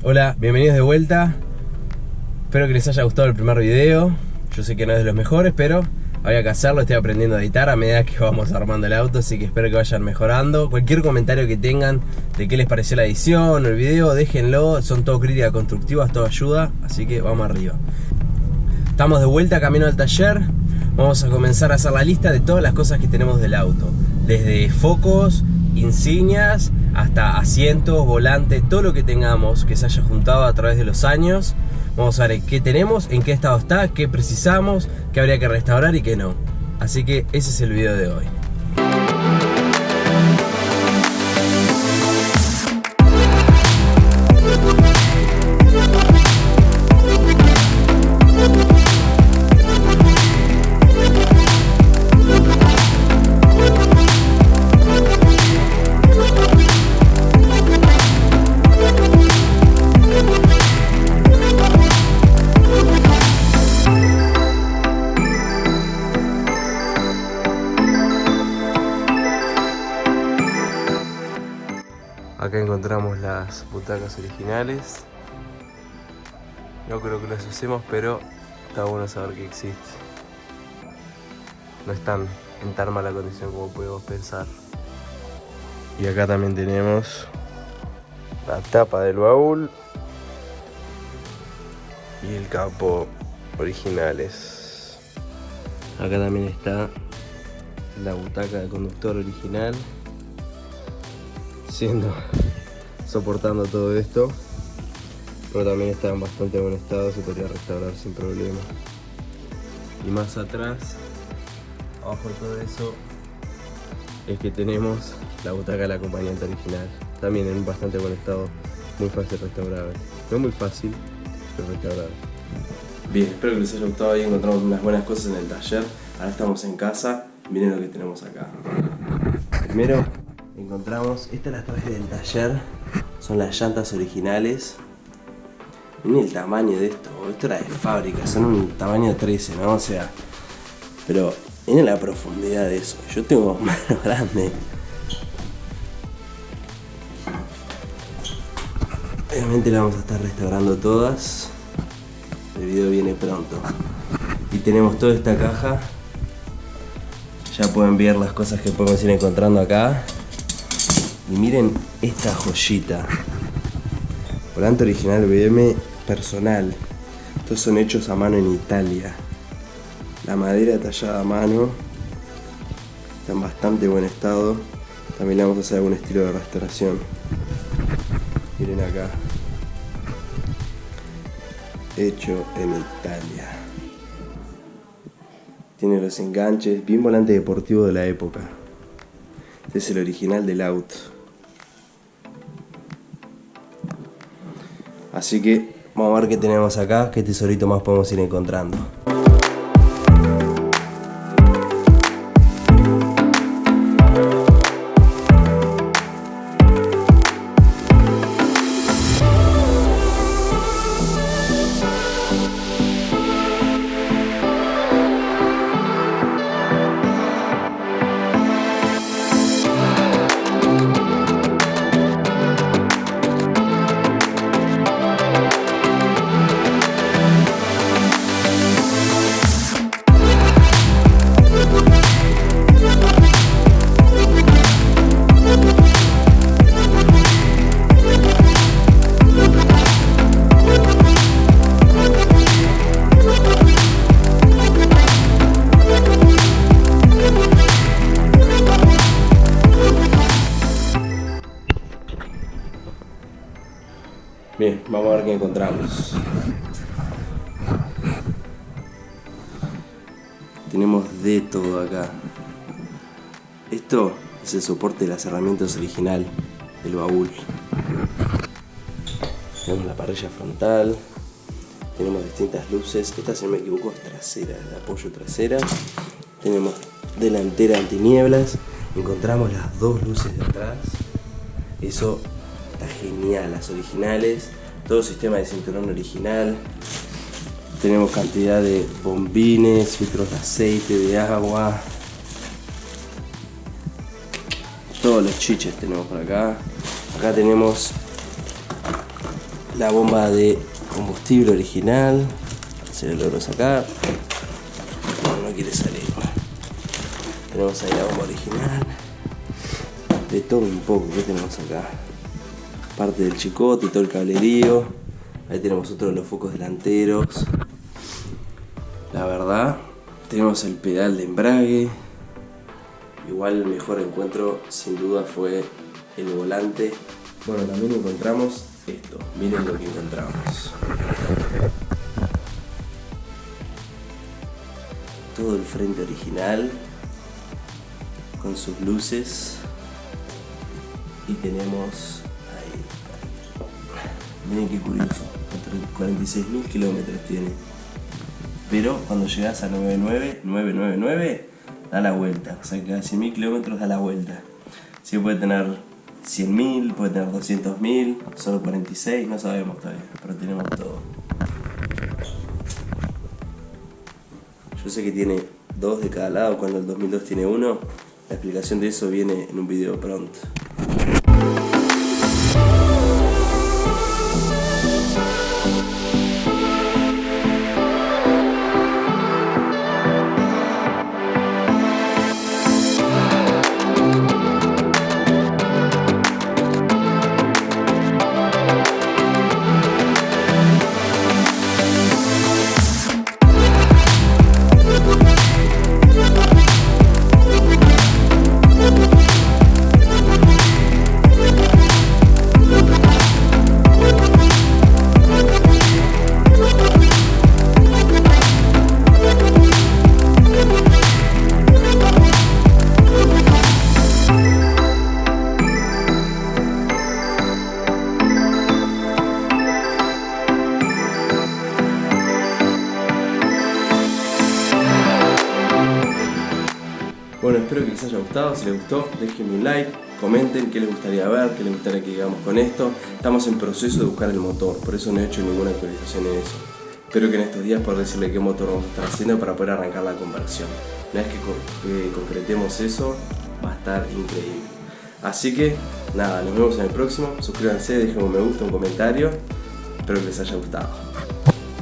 Hola, bienvenidos de vuelta. Espero que les haya gustado el primer video. Yo sé que no es de los mejores, pero había que hacerlo. Estoy aprendiendo a editar a medida que vamos armando el auto, así que espero que vayan mejorando. Cualquier comentario que tengan de qué les pareció la edición o el video, déjenlo. Son todo críticas constructivas, todo ayuda, así que vamos arriba. Estamos de vuelta camino al taller. Vamos a comenzar a hacer la lista de todas las cosas que tenemos del auto, desde focos, insignias, hasta asientos, volantes, todo lo que tengamos que se haya juntado a través de los años. Vamos a ver qué tenemos, en qué estado está, qué precisamos, qué habría que restaurar y qué no. Así que ese es el video de hoy. Acá encontramos las butacas originales. No creo que las usemos, pero está bueno saber que existe. No están en tan mala condición como podemos pensar. Y acá también tenemos la tapa del baúl y el capó originales. Acá también está la butaca del conductor original, soportando todo esto, pero también está en bastante buen estado, se podría restaurar sin problema. Y más atrás, abajo de todo eso, es que tenemos la butaca del acompañante original, también en bastante buen estado, muy fácil restaurable. No muy fácil, pero restaurable. Bien, espero que les haya gustado y encontramos unas buenas cosas en el taller. Ahora estamos en casa, miren lo que tenemos acá. Primero encontramos, estas las traje del taller, son las llantas originales. Miren el tamaño de esto era de fábrica, son un tamaño 13, ¿no? O sea, pero miren la profundidad de eso, yo tengo mano grande. Obviamente la vamos a estar restaurando todas, el video viene pronto. Y tenemos toda esta caja, ya pueden ver las cosas que podemos ir encontrando acá. Y miren esta joyita, volante original BM personal. Estos son hechos a mano en Italia. La madera tallada a mano, está en bastante buen estado. También le vamos a hacer algún estilo de restauración. Miren acá, hecho en Italia. Tiene los enganches, bien volante deportivo de la época. Este es el original del auto. Así que vamos a ver qué tenemos acá, qué tesorito más podemos ir encontrando. Bien, vamos a ver qué encontramos. Tenemos de todo acá. Esto es el soporte de las herramientas original del baúl. Tenemos la parrilla frontal. Tenemos distintas luces. Esta, si no me equivoco, es trasera, es de apoyo trasera. Tenemos delantera antinieblas. Encontramos las dos luces de atrás. Eso está genial, las originales. Todo sistema de cinturón original. Tenemos cantidad de bombines, filtros de aceite, de agua. Todos los chiches tenemos por acá. Acá tenemos la bomba de combustible original. Se le logró sacar. No quiere salir. Tenemos ahí la bomba original. De todo un poco. ¿Qué tenemos acá? Parte del chicote y todo el cablerío. Ahí tenemos otro de los focos delanteros. La verdad, tenemos el pedal de embrague. Igual el mejor encuentro sin duda fue el volante. Bueno, también encontramos esto. Miren lo que encontramos. Todo el frente original con sus luces. Y tenemos ahí. Miren qué curioso. 46.000 kilómetros tiene. Pero cuando llegas a 999 da la vuelta. O sea que a 100.000 kilómetros da la vuelta. Sí, puede tener 100.000, puede tener 200.000, solo 46, no sabemos todavía, pero tenemos todo. Yo sé que tiene 2 de cada lado, cuando el 2002 tiene 1. La explicación de eso viene en un video pronto. Bueno, espero que les haya gustado. Si les gustó, déjenme un like, comenten qué les gustaría ver, qué les gustaría que hagamos con esto. Estamos en proceso de buscar el motor, por eso no he hecho ninguna actualización en eso. Espero que en estos días poder decirle qué motor vamos a estar haciendo para poder arrancar la conversión. Una vez que concretemos eso, va a estar increíble. Así que, nada, nos vemos en el próximo. Suscríbanse, déjenme un me gusta, un comentario. Espero que les haya gustado.